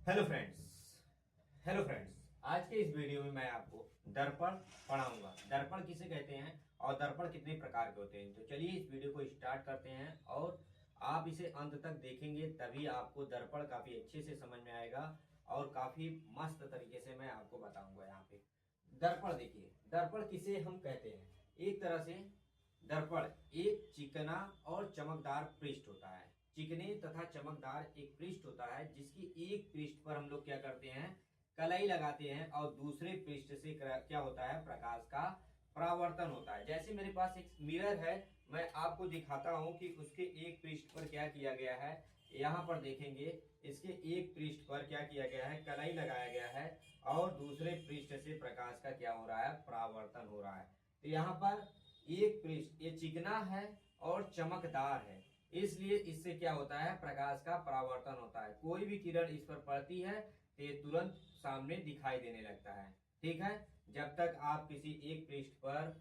Hello friends. आज के इस वीडियो में मैं आपको दर्पण पढ़ाऊंगा। दर्पण किसे कहते हैं और दर्पण कितने प्रकार के होते हैं। तो चलिए इस वीडियो को स्टार्ट करते हैं और आप इसे अंत तक देखेंगे तभी आपको दर्पण काफी अच्छे से समझ में आएगा और काफी मस्त तरीके से मैं आपको बताऊंगा। यहाँ पे दर्पण देखिए, दर्पण किसे हम कहते हैं। एक तरह से दर्पण एक चिकना और चमकदार पृष्ठ होता है। चिकने तथा चमकदार एक पृष्ठ होता है जिसकी एक पृष्ठ पर हम लोग क्या करते हैं, कलई लगाते हैं और दूसरे पृष्ठ से क्या होता है, प्रकाश का परावर्तन होता है। जैसे मेरे पास एक मिरर है, मैं आपको दिखाता हूं कि उसके एक पृष्ठ पर क्या किया गया है। यहाँ पर देखेंगे, इसके एक पृष्ठ पर क्या किया गया है, कलई लगाया गया है और दूसरे पृष्ठ से प्रकाश का क्या हो रहा है, परावर्तन हो रहा है। तो यहाँ पर एक पृष्ठ ये चिकना है और चमकदार है, इसलिए इससे क्या होता है, प्रकाश का परावर्तन होता है। कोई भी किरण इस पर पड़ती है तो ये तुरंत सामने दिखाई देने लगता है। ठीक है, जब तक आप किसी एक पृष्ठ पर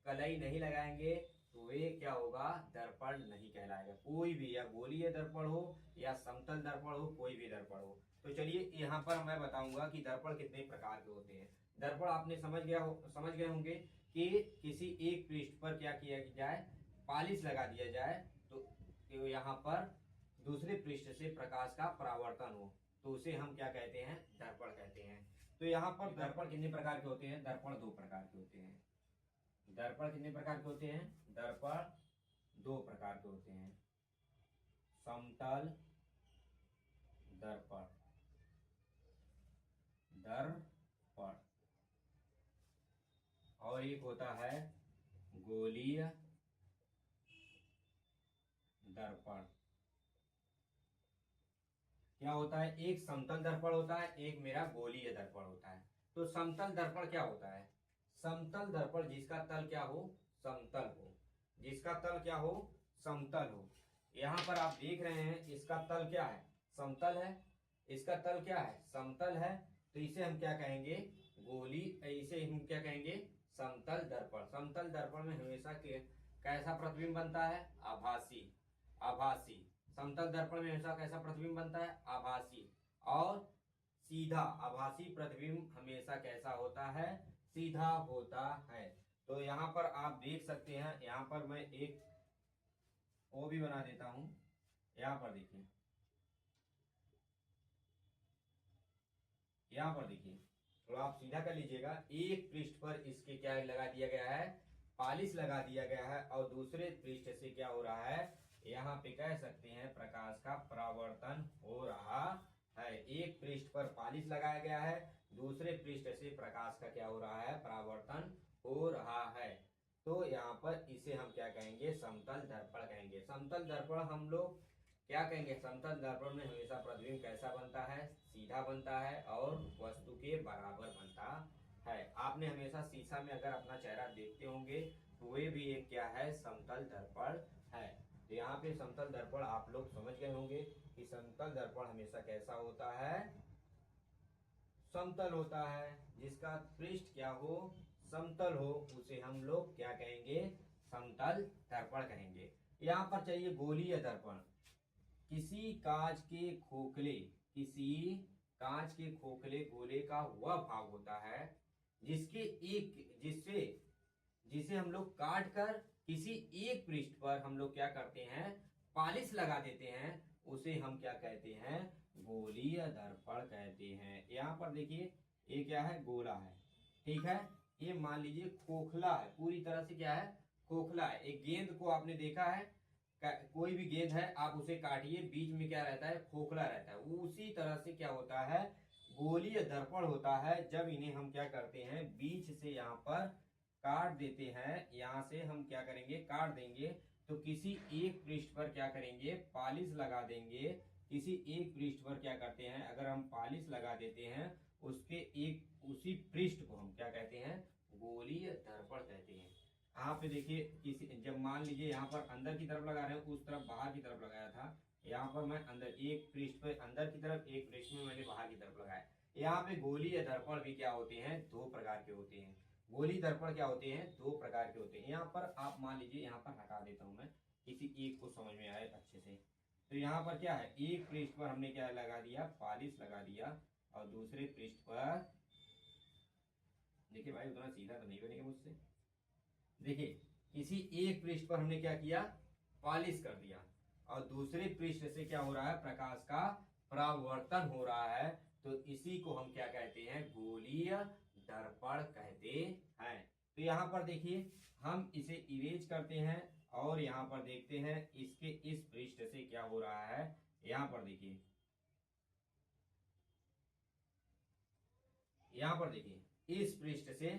कलई नहीं लगाएंगे तो वे क्या होगा, दर्पण नहीं कहलाएगा। कोई भी, या गोलीय दर्पण हो या समतल दर्पण हो, कोई भी दर्पण हो। तो चलिए यहाँ पर मैं बताऊंगा कि दर्पण कितने प्रकार के होते हैं। दर्पण आपने समझ गए होंगे कि किसी एक पृष्ठ पर क्या किया जाए, पालिश लगा दिया जाए तो यहाँ पर दूसरे पृष्ठ से प्रकाश का परावर्तन हो तो उसे हम क्या कहते हैं, दर्पण कहते हैं। तो यहाँ पर दर्पण कितने प्रकार के होते हैं, दर्पण दो प्रकार के होते हैं। दर्पण कितने प्रकार के होते हैं, दर्पण दो प्रकार के होते हैं। समतल दर्पण, दर्पण, और एक होता है गोलीय दर्पण। क्या होता है, एक समतल दर्पण होता है, एक मेरा गोलीय दर्पण होता है। तो समतल दर्पण क्या होता है, समतल दर्पण जिसका तल क्या हो, समतल हो, जिसका तल क्या हो, समतल हो। यहाँ पर आप देख रहे हैं इसका तल क्या है, समतल है, इसका तल क्या है, समतल है। तो इसे हम क्या कहेंगे, इसे हम क्या कहेंगे, समतल दर्पण। समतल दर्पण में हमेशा कैसा प्रतिबिंब बनता है, आभासी। आभासी समतल दर्पण में हमेशा कैसा प्रतिबिंब बनता है, आभासी। और सीधा आभासी प्रतिबिंब हमेशा कैसा होता है, सीधा होता है। तो यहाँ पर आप देख सकते हैं, यहाँ पर मैं एक ओ भी बना देता हूं। यहाँ पर देखिए, यहाँ पर देखिए, तो आप सीधा कर लीजिएगा। एक पृष्ठ पर इसके क्या लगा दिया गया है, पालिश लगा दिया गया है और दूसरे पृष्ठ से क्या हो रहा है, यहाँ पे कह सकते हैं प्रकाश का परावर्तन हो रहा है। एक पृष्ठ पर पालिश लगाया गया है, दूसरे पृष्ठ से प्रकाश का क्या हो रहा है, परावर्तन हो रहा है। तो यहाँ पर इसे हम क्या कहेंगे, समतल दर्पण कहेंगे। समतल दर्पण हम लोग क्या कहेंगे, समतल दर्पण में हमेशा प्रतिबिंब कैसा बनता है, सीधा बनता है और वस्तु के बराबर बनता है। आपने हमेशा शीशा में अगर अपना चेहरा देखते होंगे तो वे भी एक क्या है, समतल दर्पण है। तो यहाँ पे समतल दर्पण आप लोग समझ गए होंगे कि समतल दर्पण हमेशा कैसा होता है, समतल होता है। जिसका पृष्ठ क्या हो, समतल हो, उसे हम लोग क्या कहेंगे, समतल दर्पण कहेंगे। यहाँ पर चाहिए गोलीय दर्पण। किसी कांच के खोखले गोले का वह भाग होता है जिसके एक जिससे जिसे हम लोग काट कर किसी एक पृष्ठ पर हम लोग क्या करते हैं, पालिश लगा देते हैं, उसे हम क्या कहते हैं, गोलीय दर्पण कहते हैं। यहाँ पर देखिए, ये क्या है, गोला है, ठीक है। ये मान लीजिए खोखला है, पूरी तरह से क्या है, खोखला है। एक गेंद को आपने देखा है, कोई भी गेंद है, आप उसे काटिए, बीच में क्या रहता है, खोखला रहता है। उसी तरह से क्या होता है, गोलीय दर्पण होता है। जब इन्हें हम क्या करते हैं, बीच से यहाँ पर काट देते हैं, यहाँ से हम क्या करेंगे, काट देंगे, तो किसी एक पृष्ठ पर क्या करेंगे, पालिश लगा देंगे। किसी एक पृष्ठ पर क्या करते हैं, अगर हम पालिश लगा देते हैं, उसके एक उसी पृष्ठ को हम क्या कहते हैं, गोलीय दर्पण कहते हैं। यहाँ पे देखिए, किसी जब मान लीजिए यहाँ पर अंदर की तरफ लगा रहे हैं, उस तरफ बाहर की तरफ लगाया था। यहाँ पर मैं अंदर एक पृष्ठ पे अंदर की तरफ, एक पृष्ठ में मैंने बाहर की तरफ लगाया। यहाँ पे गोलीय दर्पण भी क्या होते हैं, दो प्रकार के होते हैं। गोली दर्पण क्या होते हैं, दो प्रकार के होते हैं। यहाँ पर आप मान लीजिए, यहाँ पर हटा देता हूं मैं, किसी एक को समझ में आए अच्छे से। तो यहाँ पर क्या है, एक पृष्ठ पर हमने क्या लगा दिया, पॉलिश लगा दिया, और दूसरे पृष्ठ पर, देखिए भाई उतना सीधा तो नहीं बनेगा मुझसे, देखिए किसी एक पृष्ठ पर हमने क्या किया, पॉलिश कर दिया, और दूसरे पृष्ठ से क्या हो रहा है, प्रकाश का परावर्तन हो रहा है। तो इसी को हम क्या कहते हैं, गोलीय दर्पण कहते हैं। तो यहाँ पर देखिए हम इसे इरेज करते हैं और यहाँ पर देखते हैं इसके इस पृष्ठ से क्या हो रहा है। यहाँ पर देखिए, यहाँ पर देखिए इस पृष्ठ से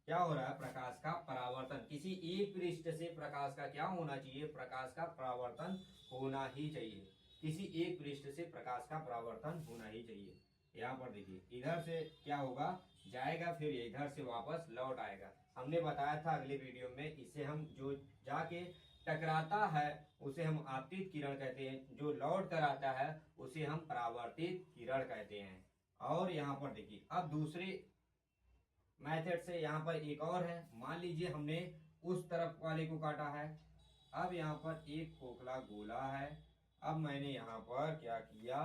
क्या हो रहा है, प्रकाश का परावर्तन। किसी एक पृष्ठ से प्रकाश का क्या होना चाहिए, प्रकाश का परावर्तन होना ही चाहिए। किसी एक पृष्ठ से प्रकाश का परावर्तन होना ही चाहिए। यहाँ पर देखिए इधर से क्या होगा, जाएगा, फिर इधर से वापस लौट आएगा। हमने बताया था अगले वीडियो में, इसे हम जो जाके टकराता है उसे हम आपतित किरण कहते हैं, जो लौट कर आता है उसे हम परावर्तित किरण कहते हैं। और यहाँ पर देखिए अब दूसरे मेथड से यहाँ पर एक और है। मान लीजिए हमने उस तरफ वाले को काटा है, अब यहाँ पर एक खोखला गोला है। अब मैंने यहाँ पर क्या किया,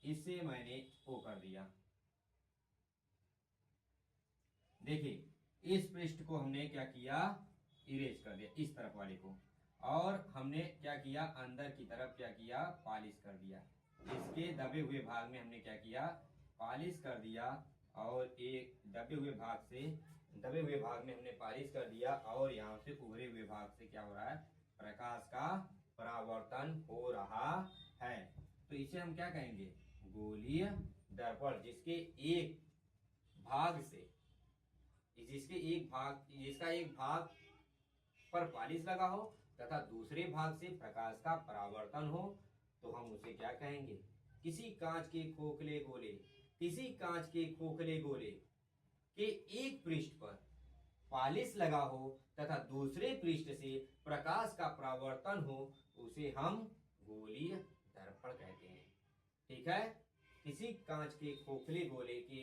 इसे मैंने ओ कर दिया। देखिए इस पृष्ठ को हमने क्या किया, इरेज कर दिया इस तरफ वाले को, और हमने क्या किया, अंदर की तरफ क्या किया, पॉलिश कर दिया। इसके दबे हुए भाग में हमने क्या किया, पॉलिश कर दिया, और एक दबे हुए भाग से, दबे हुए भाग में हमने पॉलिश कर दिया, और यहाँ से उभरे हुए भाग से क्या हो रहा है, प्रकाश का परावर्तन हो रहा है। तो इसे हम क्या कहेंगे, गोलीय दर्पण। जिसके एक भाग से, जिसका एक भाग पर पॉलिश लगा हो तथा दूसरे भाग से प्रकाश का परावर्तन हो, तो हम उसे क्या कहेंगे, किसी कांच के खोखले गोले, किसी कांच के खोखले गोले के एक पृष्ठ पर पॉलिश लगा हो तथा दूसरे पृष्ठ से प्रकाश का परावर्तन हो, उसे हम गोलीय दर्पण कहते हैं। ठीक है, किसी कांच के खोखले गोले के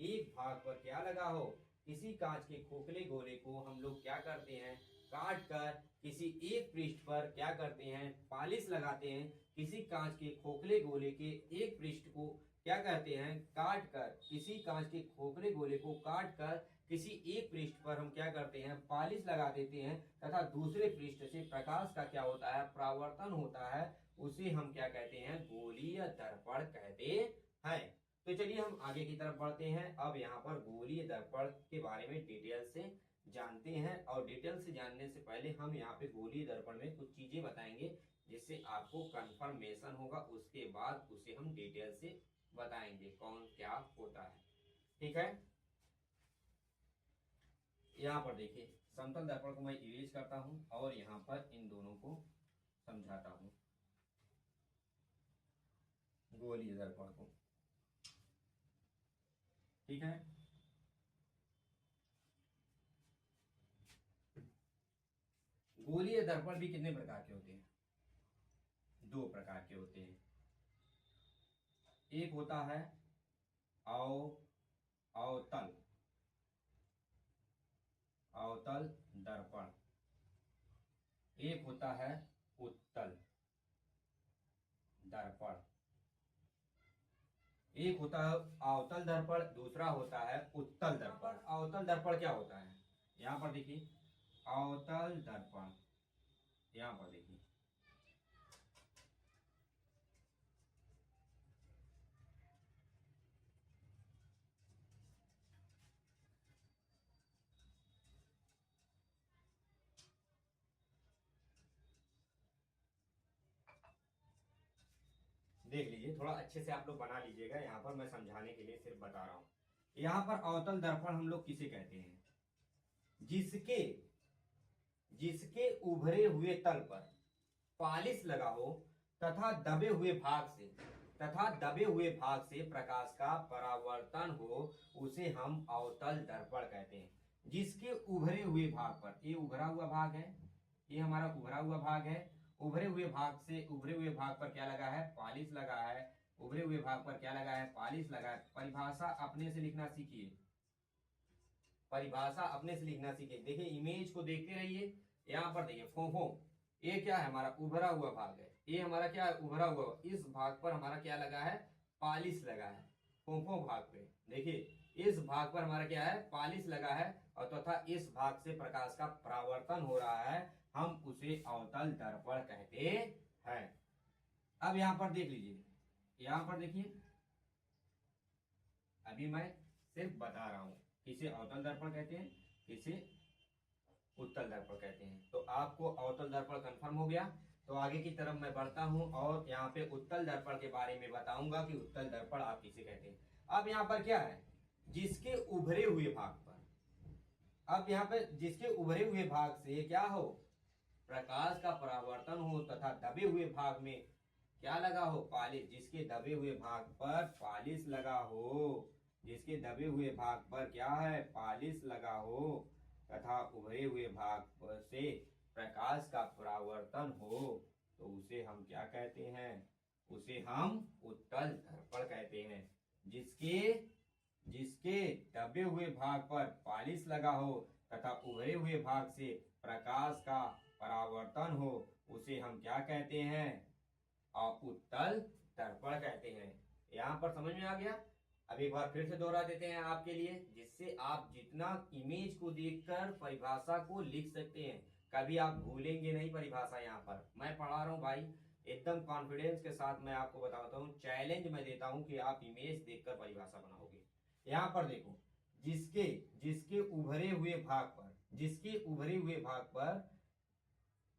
एक भाग पर क्या लगा हो, किसी कांच के खोखले गोले को हम लोग क्या करते हैं, काट कर किसी एक पृष्ठ पर क्या करते हैं, पॉलिश लगाते हैं। किसी कांच के खोखले गोले के एक पृष्ठ को क्या कहते हैं, काट कर, किसी कांच के खोखले गोले को काट कर किसी एक पृष्ठ पर हम क्या करते हैं, पॉलिश लगा देते हैं, तथा दूसरे पृष्ठ से प्रकाश का क्या होता है, परावर्तन होता है। उसे हम क्या कहते हैं, गोलीय दर्पण कहते हैं। तो चलिए हम आगे की तरफ बढ़ते हैं। अब यहाँ पर गोलीय दर्पण के बारे में डिटेल से जानते हैं, और डिटेल से जानने से पहले हम यहाँ पे गोलीय दर्पण में कुछ चीजें बताएंगे जिससे आपको कंफर्मेशन होगा। उसके बाद उसे हम डिटेल से बताएंगे कौन क्या होता है। ठीक है, यहाँ पर देखिए समतल दर्पण को मैं इरेज करता हूं और यहाँ पर इन दोनों को समझाता हूं, गोलीय दर्पण को। ठीक है, गोलीय दर्पण भी कितने प्रकार के होते हैं, दो प्रकार के होते हैं। एक होता है अवतल, अवतल दर्पण। एक होता है उत्तल दर्पण। एक होता है अवतल दर्पण, दूसरा होता है उत्तल दर्पण। अवतल दर्पण क्या होता है, यहाँ पर देखिए अवतल दर्पण, यहाँ पर देखिए देख लीजिए, थोड़ा अच्छे से आप लोग बना लीजिएगा। यहाँ पर मैं समझाने के लिए सिर्फ बता रहा हूं। यहाँ पर अवतल दर्पण हम लोग किसे कहते हैं, जिसके जिसके उभरे हुए तल पर पॉलिश लगा हो तथा दबे हुए भाग से प्रकाश का परावर्तन हो, उसे हम अवतल दर्पण कहते हैं। जिसके उभरे हुए भाग पर, ये उभरा हुआ भाग है, ये हमारा उभरा हुआ भाग है, उभरे हुए भाग पर क्या लगा है, पॉलिश लगा है। उभरे हुए भाग पर क्या लगा है, पॉलिश लगा है। परिभाषा अपने से लिखना सीखिए, परिभाषा अपने से लिखना सीखिए। देखिए इमेज को देखते रहिए। यहाँ पर देखिए फोफो, ये क्या है, हमारा उभरा हुआ भाग है, ये हमारा क्या है, उभरा हुआ। इस भाग पर हमारा क्या लगा है, पॉलिश लगा है। पोंपो भाग पे देखिए, इस भाग पर हमारा क्या है, पॉलिश लगा है, और तथा इस भाग से प्रकाश का परावर्तन हो रहा है, हम उसे अवतल दर्पण कहते हैं। अब यहां पर देख लीजिए, यहां पर देखिए, अभी मैं सिर्फ बता रहा हूं किसे अवतल दर्पण कहते हैं, किसे उत्तल दर्पण कहते हैं। तो आपको अवतल दर्पण कंफर्म हो गया। तो आगे की तरफ मैं बढ़ता हूं और यहाँ पे उत्तल दर्पण के बारे में बताऊंगा कि उत्तल दर्पण आप किसे कहते हैं। अब यहाँ पर क्या है, जिसके उभरे हुए भाग पर, अब यहाँ पे जिसके उभरे हुए भाग से क्या हो, प्रकाश का परावर्तन हो, तथा दबे हुए भाग में क्या लगा हो, पॉलिश। जिसके दबे हुए भाग पर पॉलिश लगा हो, जिसके दबे हुए भाग पर क्या है, पॉलिश लगा हो, तथा उभरे हुए भाग से प्रकाश का परावर्तन हो, तो उसे हम क्या कहते हैं, उसे हम उत्तल दर्पण कहते हैं। जिसके जिसके दबे हुए भाग पर पॉलिश लगा हो तथा उभरे हुए भाग से प्रकाश का परावर्तन हो, उसे हम क्या कहते हैं, उत्तल दर्पण कहते हैं। यहाँ पर समझ में आ गया। अब एक बार फिर से दोहरा देते हैं आपके लिए, जिससे आप जितना इमेज को देखकर परिभाषा को लिख सकते हैं, कभी आप भूलेंगे नहीं परिभाषा। यहाँ पर मैं पढ़ा रहा हूँ भाई, एकदम कॉन्फिडेंस के साथ मैं आपको बताता हूँ, चैलेंज मैं देता हूँ कि आप इमेज देखकर परिभाषा बनाओगे। यहाँ पर देखो, जिसके जिसके उभरे हुए भाग पर, जिसके उभरे हुए भाग पर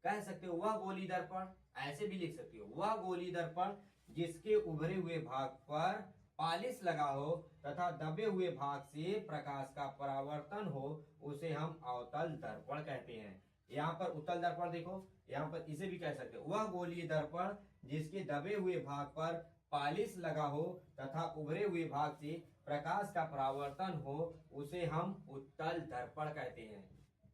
कह सकते हो वह गोली दर्पण, ऐसे भी लिख सकते हो वह गोली दर्पण जिसके उभरे हुए भाग पर पॉलिश लगा हो तथा दबे हुए भाग से प्रकाश का परावर्तन हो, उसे हम अवतल दर्पण कहते हैं। यहाँ पर उत्तल दर्पण देखो, यहाँ पर इसे भी कह सकते हो वह गोलीय दर्पण जिसके दबे हुए भाग पर पॉलिश लगा हो तथा उभरे हुए भाग से प्रकाश का परावर्तन हो, उसे हम उत्तल दर्पण कहते हैं।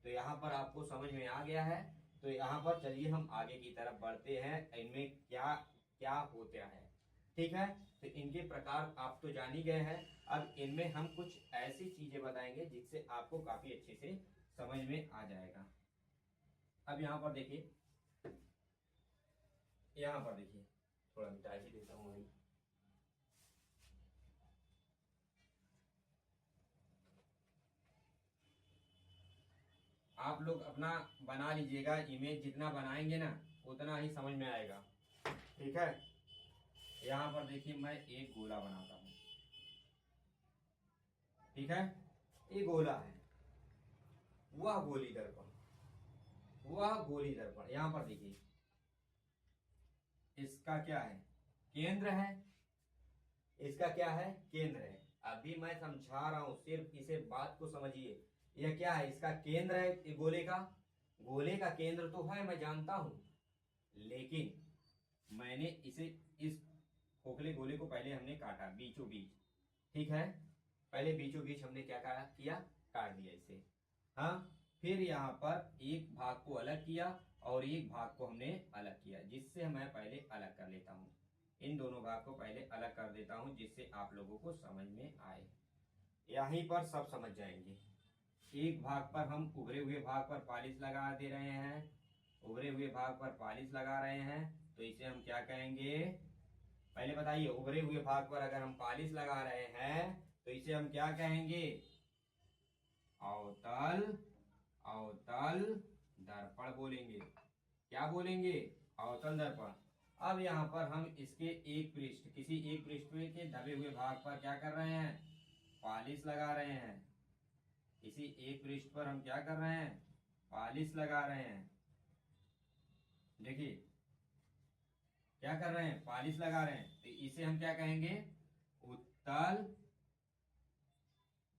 तो यहाँ पर आपको समझ में आ गया है। तो यहाँ पर चलिए हम आगे की तरफ बढ़ते हैं, इनमें क्या क्या होता है। ठीक है, तो इनके प्रकार आप तो जान ही गए हैं। अब इनमें हम कुछ ऐसी चीजें बताएंगे जिससे आपको काफी अच्छे से समझ में आ जाएगा। अब यहाँ पर देखिए, यहाँ पर देखिए, थोड़ा मिटा ही देता हूँ भाई। आप लोग अपना बना लीजिएगा, इमेज जितना बनाएंगे ना उतना ही समझ में आएगा। ठीक है, यहाँ पर देखिए मैं एक गोला बनाता हूँ। ठीक है, ये गोला है, वह गोली दर्पण, वह गोली दर्पण। यहाँ पर देखिए, इसका क्या है, केंद्र है, इसका क्या है, केंद्र है। अभी मैं समझा रहा हूं, सिर्फ इसे बात को समझिए। यह क्या है, इसका केंद्र है, ये गोले का केंद्र तो है, मैं जानता हूं, लेकिन मैंने इसे, इस खोखले गोले को पहले हमने काटा बीचों बीच। ठीक है, पहले बीचों बीच हमने क्या किया, काट दिया इसे। हाँ, फिर यहाँ पर एक भाग को अलग किया और एक भाग को हमने अलग किया, जिससे मैं पहले अलग कर लेता हूँ। इन दोनों भाग को पहले अलग कर देता हूं, जिससे आप लोगों को समझ में आए। यहीं पर सब समझ जाएंगे। एक भाग पर हम उभरे हुए भाग पर पॉलिश लगा दे रहे हैं, उभरे हुए भाग पर पॉलिश लगा रहे हैं, तो इसे हम क्या कहेंगे, पहले बताइए। उभरे हुए भाग पर अगर हम पॉलिश लगा रहे हैं तो इसे हम क्या कहेंगे, अवतल अवतल दर्पण बोलेंगे। क्या बोलेंगे, अवतल दर्पण। अब यहाँ पर हम इसके एक पृष्ठ, किसी एक पृष्ठ के दबे हुए भाग पर क्या कर रहे हैं, पॉलिश लगा रहे हैं। किसी एक पृष्ठ पर हम क्या कर रहे हैं, पॉलिश लगा रहे हैं। देखिए क्या कर रहे हैं, पॉलिश लगा रहे हैं, तो इसे हम क्या कहेंगे, उत्तल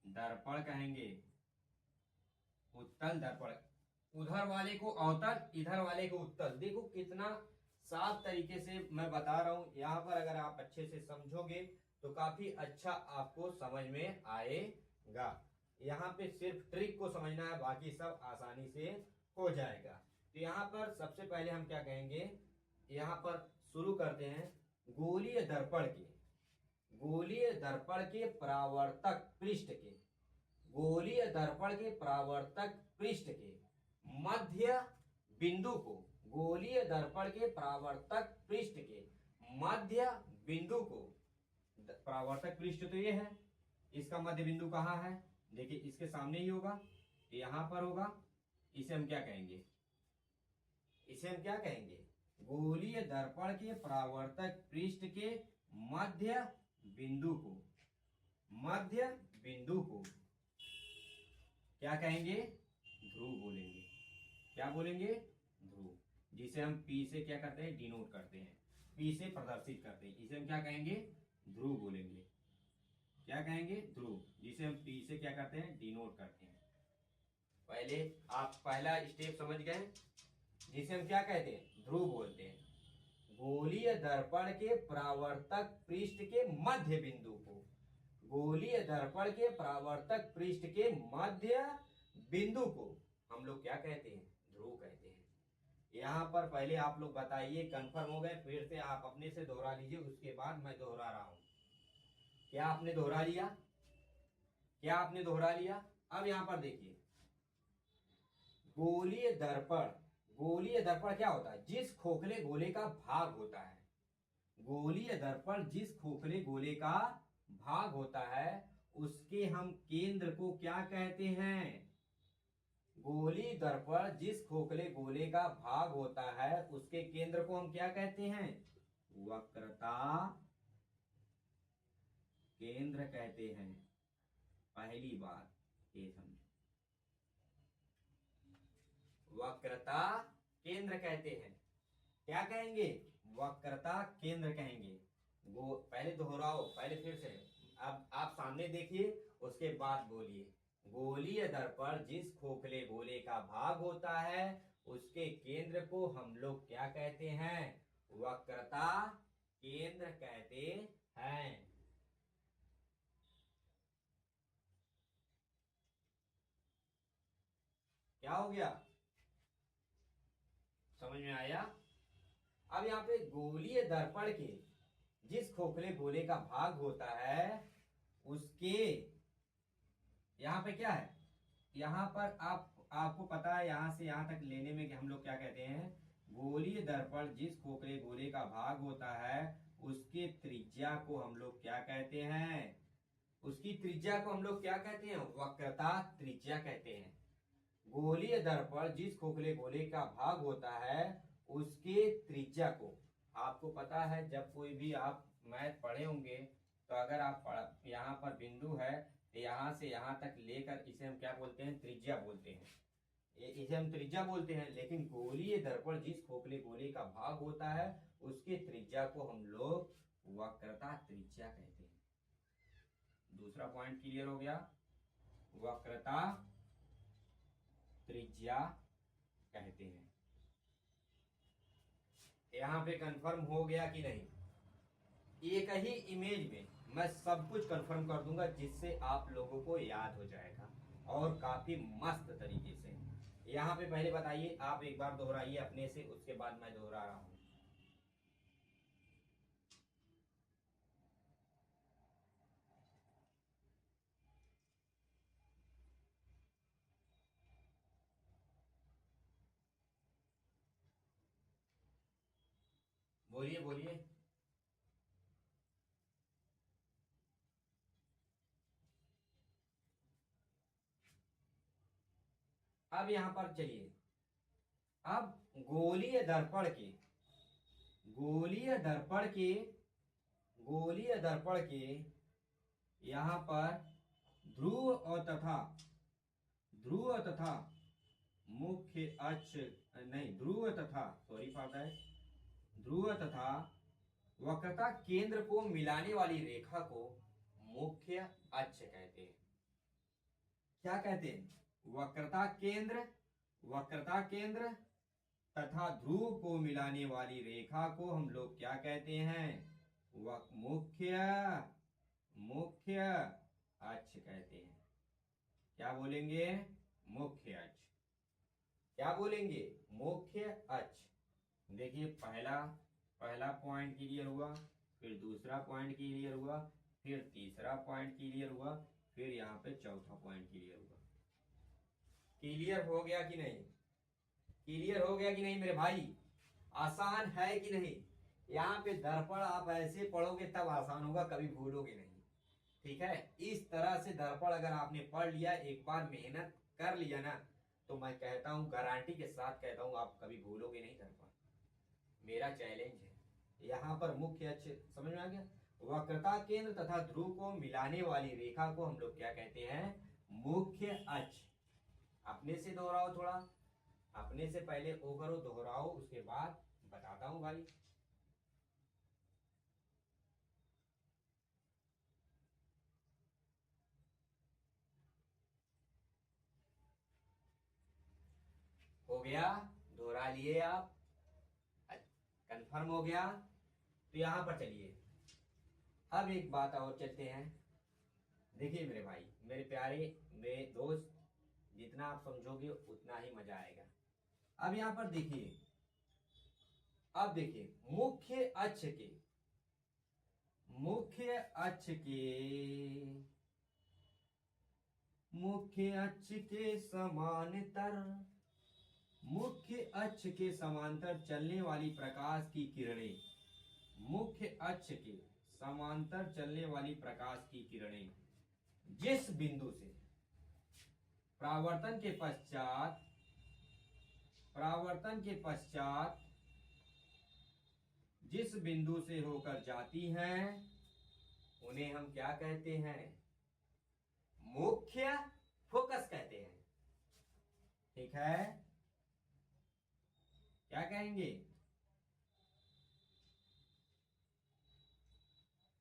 दर्पण कहेंगे। उत्तल दर्पण, उधर वाले को अवतल, इधर वाले को उत्तल। देखो कितना साफ तरीके से मैं बता रहा हूं। यहाँ पर अगर आप अच्छे से समझोगे तो काफी अच्छा आपको समझ में आएगा। यहाँ पे सिर्फ ट्रिक को समझना है, बाकी सब आसानी से हो जाएगा। तो यहाँ पर सबसे पहले हम क्या कहेंगे, यहाँ पर शुरू करते हैं गोलीय दर्पण के, गोलीय दर्पण के परावर्तक पृष्ठ के, गोलीय दर्पण के परावर्तक पृष्ठ के मध्य बिंदु को, गोलीय दर्पण के परावर्तक पृष्ठ के मध्य बिंदु को, परावर्तक पृष्ठ तो ये है, इसका मध्य बिंदु कहाँ है, देखिए इसके सामने ही होगा, यहां पर होगा, इसे हम क्या कहेंगे, इसे हम क्या कहेंगे, गोलीय दर्पण के परावर्तक पृष्ठ के मध्य बिंदु को, मध्य बिंदु को क्या कहेंगे, ध्रुव बोलेंगे। क्या बोलेंगे, ध्रुव, जिसे हम P से क्या करते हैं, डिनोट करते हैं, P से प्रदर्शित करते हैं, इसे हम क्या कहेंगे, ध्रुव बोलेंगे। क्या कहेंगे, ध्रुव, जिसे हम P से क्या करते हैं, डिनोट करते हैं। पहले आप पहला स्टेप समझ गए, जिसे हम क्या कहते हैं, ध्रुव बोलते हैं। गोलीय दर्पण के परावर्तक पृष्ठ के मध्य बिंदु को, गोलीय दर्पण के परावर्तक पृष्ठ के मध्य बिंदु को हम लोग क्या कहते हैं, ध्रुव कहते हैं। यहाँ पर पहले आप लोग बताइए, कंफर्म हो गए, फिर से आप अपने से दोहरा लीजिए, उसके बाद मैं दोहरा रहा हूं। क्या आपने दोहरा लिया, क्या आपने दोहरा लिया। अब यहाँ पर देखिए, गोलीय दर्पण, गोलीय दर्पण क्या होता है, जिस खोखले गोले का भाग होता है, गोलीय दर्पण जिस खोखले गोले का भाग होता है उसके हम केंद्र को क्या कहते हैं, गोली दर्पण जिस खोखले गोले का भाग होता है उसके केंद्र को हम क्या कहते हैं, वक्रता केंद्र कहते हैं। पहली बात ये समझो, वक्रता केंद्र कहते हैं। क्या कहेंगे, वक्रता केंद्र कहेंगे। वो पहले दोहराओ, पहले फिर से, अब आप सामने देखिए उसके बाद बोलिए। गोलीय दर्पण जिस खोखले गोले का भाग होता है उसके केंद्र को हम लोग क्या कहते हैं, वक्रता केंद्र कहते हैं। क्या हो गया, समझ में आया। अब यहाँ पे गोलीय दर्पण के जिस खोखले गोले का भाग होता है उसके, यहाँ पे क्या है, यहाँ पर आपको पता है, यहां से यहां तक लेने में कि हम लोग क्या कहते हैं, गोलीय दर्पण जिस खोखले गोले का भाग होता है उसके त्रिज्या को हम लोग क्या कहते हैं, उसकी त्रिज्या को हम लोग क्या कहते हैं, वक्रता त्रिज्या कहते हैं। गोलीय दर्पण जिस खोखले गोले का भाग होता है उसके त्रिज्या को, आपको पता है जब कोई भी आप मैथ पढ़े होंगे तो अगर आप यहाँ पर बिंदु है यहाँ से यहाँ तक लेकर, इसे हम क्या बोलते हैं, त्रिज्या बोलते हैं, इसे हम त्रिज्या बोलते हैं। लेकिन गोलीय दर्पण जिस खोखले गोले का भाग होता है उसके त्रिज्या को हम लोग वक्रता त्रिज्या कहते हैं। दूसरा पॉइंट क्लियर हो गया, वक्रता त्रिज्या कहते हैं। यहां पे कंफर्म हो गया कि नहीं, एक ही इमेज में मैं सब कुछ कंफर्म कर दूंगा जिससे आप लोगों को याद हो जाएगा और काफी मस्त तरीके से। यहाँ पे पहले बताइए, आप एक बार दोहराइए अपने से, उसके बाद मैं दोहरा रहा हूं। बोलिए बोलिए। अब यहां पर चलिए, अब गोलीय दर्पण के, गोलीय दर्पण के, गोलीय दर्पण के यहां पर ध्रुव और तथा, ध्रुव तथा मुख्य अक्ष, नहीं ध्रुव तथा, सॉरी फॉर दैट, ध्रुव तथा वक्रता केंद्र को मिलाने वाली रेखा को मुख्य अक्ष कहते हैं। क्या कहते हैं, वक्रता केंद्र, वक्रता केंद्र तथा ध्रुव को मिलाने वाली रेखा को हम लोग क्या कहते हैं, मुख्य, मुख्य अक्ष कहते हैं। क्या बोलेंगे, मुख्य अक्ष। क्या बोलेंगे, मुख्य अक्ष। देखिए पहला पॉइंट क्लियर हुआ, फिर दूसरा पॉइंट क्लियर हुआ, फिर तीसरा पॉइंट क्लियर हुआ, फिर यहाँ पे चौथा पॉइंट क्लियर हुआ। क्लियर हो गया कि नहीं, क्लियर हो गया कि नहीं मेरे भाई? आसान है कि नहीं? यहाँ पे दर्पण आप ऐसे पढ़ोगे तब आसान होगा, कभी भूलोगे नहीं। ठीक है, इस तरह से दर्पण अगर आपने पढ़ लिया, एक बार मेहनत कर लिया ना, तो मैं कहता हूँ, गारंटी के साथ कहता हूँ, आप कभी भूलोगे नहीं दर्पण। मेरा चैलेंज है। यहाँ पर मुख्य अक्ष समझ में आ गया? वक्रता केंद्र तथा ध्रुव को मिलाने वाली रेखा को हम लोग क्या कहते हैं? मुख्य अक्ष। अपने से दोहराओ थोड़ा, अपने से पहले ओ करो, दोहराओ, उसके बाद बताता हूं भाई। हो गया? दोहरा लिए आप? कंफर्म हो गया? तो यहां पर चलिए, अब एक बात और चलते हैं। देखिए मेरे भाई, मेरे प्यारे, मेरे दोस्त, जितना आप समझोगे उतना ही मजा आएगा। अब यहां पर देखिए, अब देखिए, मुख्य अक्ष के समांतर, मुख्य अक्ष के समांतर चलने वाली प्रकाश की किरणें, मुख्य अक्ष के समांतर चलने वाली प्रकाश की किरणें जिस बिंदु से परावर्तन के पश्चात जिस बिंदु से होकर जाती हैं, उन्हें हम क्या कहते हैं? मुख्य फोकस कहते हैं। ठीक है, क्या कहेंगे?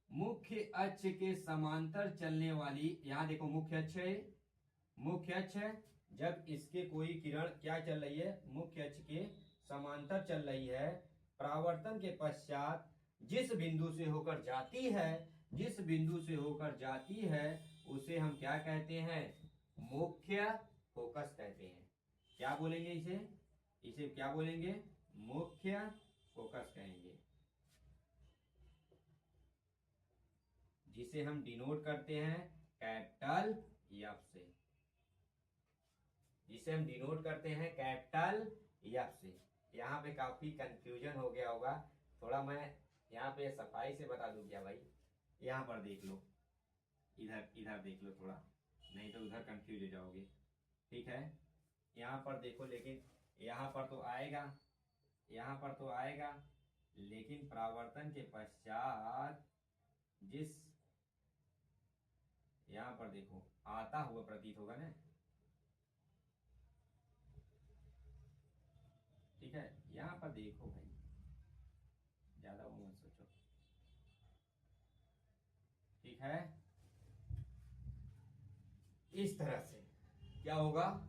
मुख्य अक्ष के समांतर चलने वाली, यहां देखो मुख्य अक्ष है, मुख्य अक्ष है। जब इसके कोई किरण क्या चल रही है? मुख्य अक्ष के समांतर चल रही है, परावर्तन के पश्चात जिस बिंदु से होकर जाती है, जिस बिंदु से होकर जाती है, उसे हम क्या कहते हैं? मुख्य फोकस कहते हैं। क्या बोलेंगे इसे? इसे क्या बोलेंगे? मुख्य फोकस कहेंगे, जिसे हम डिनोट करते हैं कैपिटल एफ से, जिसे हम डिनोट करते हैं कैपिटल एफ से। यहाँ पे काफी कंफ्यूजन हो गया होगा, थोड़ा मैं यहाँ पे सफाई से बता दूं क्या भाई? यहाँ पर देख लो, इधर इधर देख लो थोड़ा, नहीं तो उधर कंफ्यूज हो जाओगे। ठीक है, यहाँ पर देखो, लेकिन यहाँ पर तो आएगा, यहाँ पर तो आएगा, लेकिन परावर्तन के पश्चात जिस, यहाँ पर देखो आता हुआ प्रतीत होगा ना। ठीक है, यहाँ पर देखो भाई, ज्यादा वो मत सोचो। ठीक है, इस तरह से क्या होगा?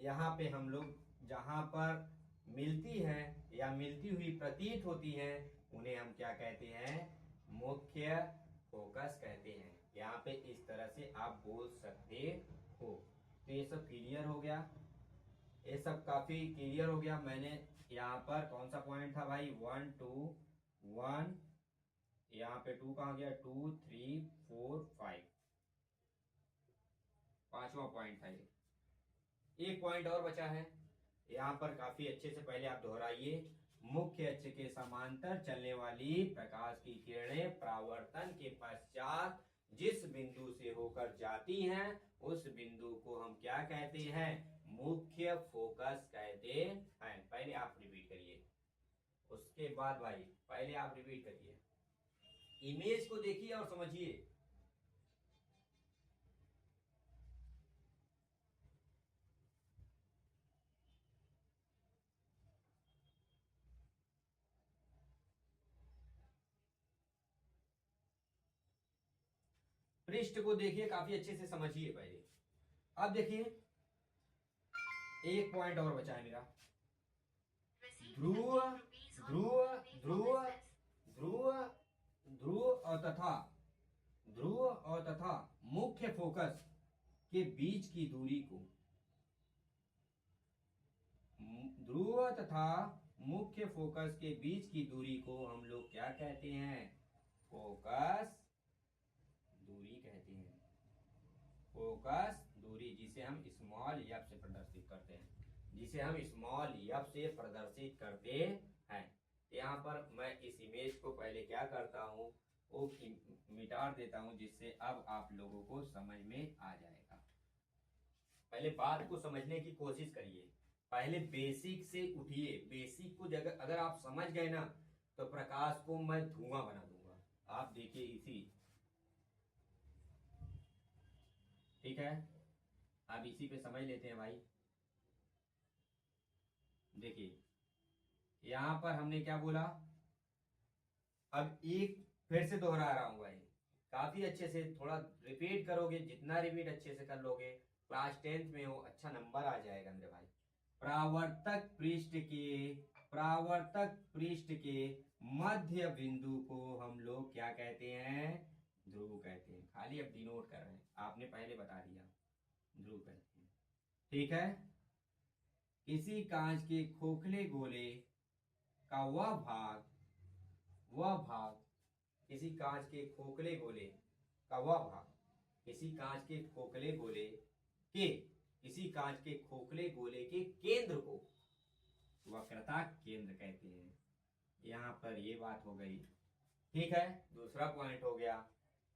यहाँ पे हम लोग जहां पर मिलती है या मिलती हुई प्रतीत होती है, उन्हें हम क्या कहते हैं? मुख्य फोकस कहते हैं। यहाँ पे इस तरह से आप बोल सकते हो। तो ये सब क्लियर हो गया, ये सब काफी क्लियर हो गया। मैंने यहाँ पर कौन सा पॉइंट था भाई? 1 2 1, यहाँ पे 2 कहाँ गया? 2 3 4 5, पांचवा पॉइंट था ये। एक पॉइंट और बचा है, यहाँ पर काफी अच्छे से पहले आप दोहराइए। मुख्य अक्ष के समांतर चलने वाली प्रकाश की किरणें परावर्तन के पश्चात जिस बिंदु से होकर जाती हैं, उस बिंदु को हम क्या कहते हैं? मुख्य फोकस कहते हैं। पहले आप रिपीट करिए, उसके बाद भाई पहले आप रिपीट करिए, इमेज को देखिए और समझिए। पृष्ठ को देखिए, काफी अच्छे से समझिए पहले। अब देखिए, एक पॉइंट और बचा है मेरा। ध्रुव ध्रुव ध्रुव ध्रुव ध्रुव और तथा मुख्य फोकस के बीच की दूरी को, ध्रुव तथा मुख्य फोकस के बीच की दूरी को हम लोग क्या कहते हैं? फोकस दूरी कहते हैं। फोकस दूरी, जिसे हम स्मॉल एफ से प्रदर्शित करते हैं। जिसे हम स्मॉल एफ से प्रदर्शित करते हैं। यहाँ पर मैं इस इमेज को पहले क्या करता हूँ, वो मिटा देता हूँ, जिससे अब आप लोगों को समझ में आ जाएगा। पहले बात को समझने की कोशिश करिए, पहले बेसिक से उठिए। बेसिक को जगह अगर आप समझ गए ना, तो प्रकाश को मैं धुआं बना दूंगा। आप देखिए इसी, ठीक है, आप इसी पे समझ लेते हैं भाई। देखिए यहां पर हमने क्या बोला, अब एक फिर से दोहरा रहा हूं भाई, काफी अच्छे से थोड़ा रिपीट करोगे, जितना रिपीट अच्छे से कर लोगे, क्लास 10th में हो अच्छा नंबर आ जाएगा मेरे भाई। परावर्तक पृष्ठ के मध्य बिंदु को हम लोग क्या कहते हैं, ध्रुव कहते हैं। खाली अब डिनोट कर रहे हैं, आपने पहले बता दिया, ध्रुव कहते हैं। ठीक है, किसी कांच के खोखले गोले का वह भाग किसी कांच के खोखले गोले का वह भाग किसी कांच के खोखले गोले के किसी कांच के खोखले गोले के केंद्र को वक्रता केंद्र कहते हैं। यहां पर ये बात हो गई, ठीक है, दूसरा पॉइंट हो गया।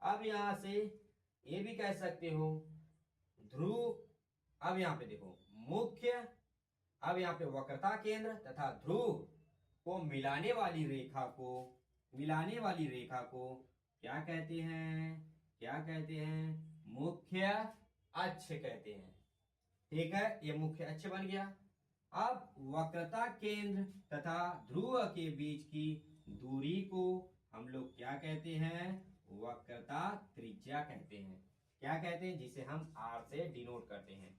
अब यहां से ये भी कह सकते हो ध्रुव, अब यहां पे देखो मुख्य, अब यहां पे वक्रता केंद्र तथा ध्रुव को मिलाने वाली रेखा को क्या कहते हैं, मुख्य अक्ष कहते हैं। ठीक है, ये मुख्य अक्ष बन गया। अब वक्रता केंद्र तथा ध्रुव के बीच की दूरी को हम लोग क्या कहते हैं, वक्रता त्रिज्या कहते हैं। क्या कहते हैं, जिसे हम r से डिनोट करते हैं,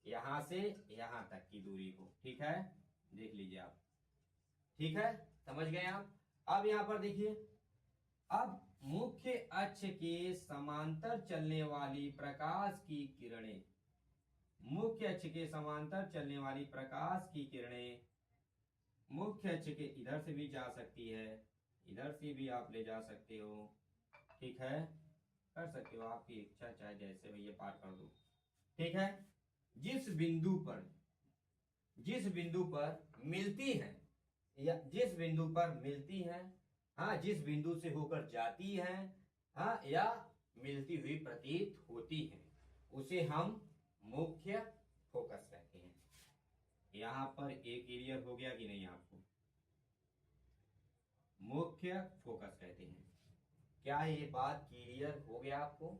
यहां से यहां तक की दूरी को। ठीक है, देख लीजिए आप, ठीक है, समझ गए आप। अब यहां पर देखिए, अब मुख्य अक्ष के समांतर चलने वाली प्रकाश की किरणें, मुख्य अक्ष के समांतर चलने वाली प्रकाश की किरणें मुख्य अक्ष के इधर से भी जा सकती है, इधर से भी आप ले जा सकते हो। ठीक है, कर सकते हो, आपकी इच्छा, चाहे जैसे भैया पार कर दो। ठीक है, जिस बिंदु पर मिलती है, या जिस बिंदु पर मिलती है, हाँ, जिस बिंदु से होकर जाती है, हाँ, या मिलती हुई प्रतीत होती है, उसे हम मुख्य फोकस कहते हैं। यहां पर एक क्लियर हो गया कि नहीं आपको, मुख्य फोकस कहते हैं। क्या ये बात क्लियर हो गया आपको।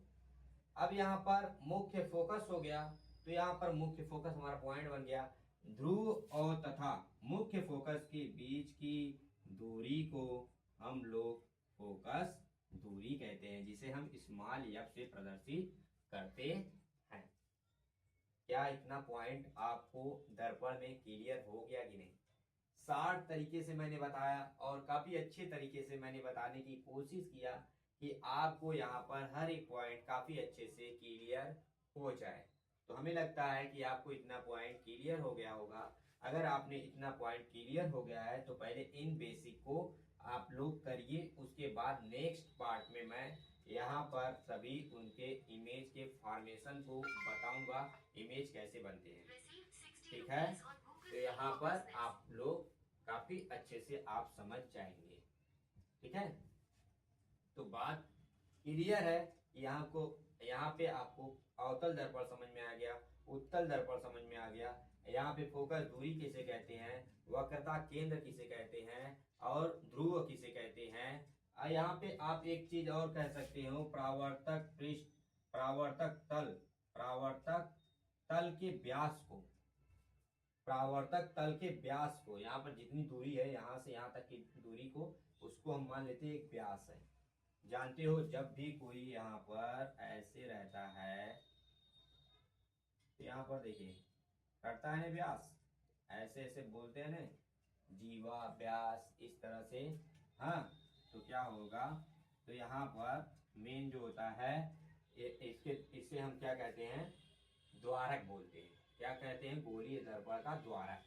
अब यहां पर मुख्य फोकस हो गया, तो यहां पर मुख्य फोकस हमारा पॉइंट बन गया। ध्रुव और तथा मुख्य फोकस के बीच की दूरी को हम लोग फोकस दूरी कहते हैं, जिसे हम स्मॉल एफ से प्रदर्शित करते हैं। क्या इतना पॉइंट आपको दर्पण में क्लियर हो गया कि नहीं। शार्ट तरीके से मैंने बताया और काफी अच्छे तरीके से मैंने बताने की कोशिश किया कि आपको यहाँ पर हर एक पॉइंट काफी अच्छे से क्लियर हो जाए। तो हमें लगता है कि आपको इतना पॉइंट क्लियर हो गया होगा। अगर आपने इतना पॉइंट क्लियर हो गया है तो पहले इन बेसिक को आप लोग करिए, उसके बाद नेक्स्ट पार्ट में मैं यहाँ पर सभी उनके इमेज के फॉर्मेशन को बताऊंगा, इमेज कैसे बनते हैं। ठीक है, तो यहाँ पर आप लोग काफी अच्छे से आप समझ जाएंगे। ठीक है, तो बात क्लियर है। यहाँ पे आपको अवतल दर्पण समझ में आ गया, उत्तल दर्पण समझ में आ गया, यहाँ पे फोकस दूरी किसे कहते हैं, वक्रता केंद्र किसे कहते हैं, और ध्रुव किसे कहते हैं। यहाँ पे आप एक चीज और कह सकते हो, प्रावर्तक तल के व्यास को, परावर्तक तल के व्यास को, यहाँ पर जितनी दूरी है यहाँ से यहाँ तक की दूरी को, उसको हम मान लेते हैं एक व्यास है। जानते हो, जब भी कोई यहाँ पर ऐसे रहता है तो यहाँ पर देखिए करता है ना व्यास, ऐसे ऐसे बोलते हैं ना, जीवा व्यास, इस तरह से। हाँ, तो क्या होगा, तो यहाँ पर मेन जो होता है इससे हम क्या कहते हैं, द्वारक बोलते हैं। क्या कहते हैं, गोलीय दर्पण का द्वारक।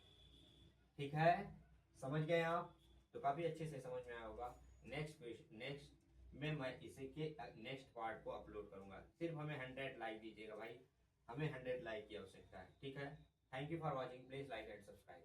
ठीक है, समझ गए आप, तो काफी अच्छे से समझ में आया होगा। नेक्स्ट में मैं इसे के नेक्स्ट पार्ट को अपलोड करूंगा। सिर्फ हमें 100 लाइक दीजिएगा भाई, हमें 100 लाइक की आवश्यकता है। ठीक है। Thank you for watching, please like and subscribe.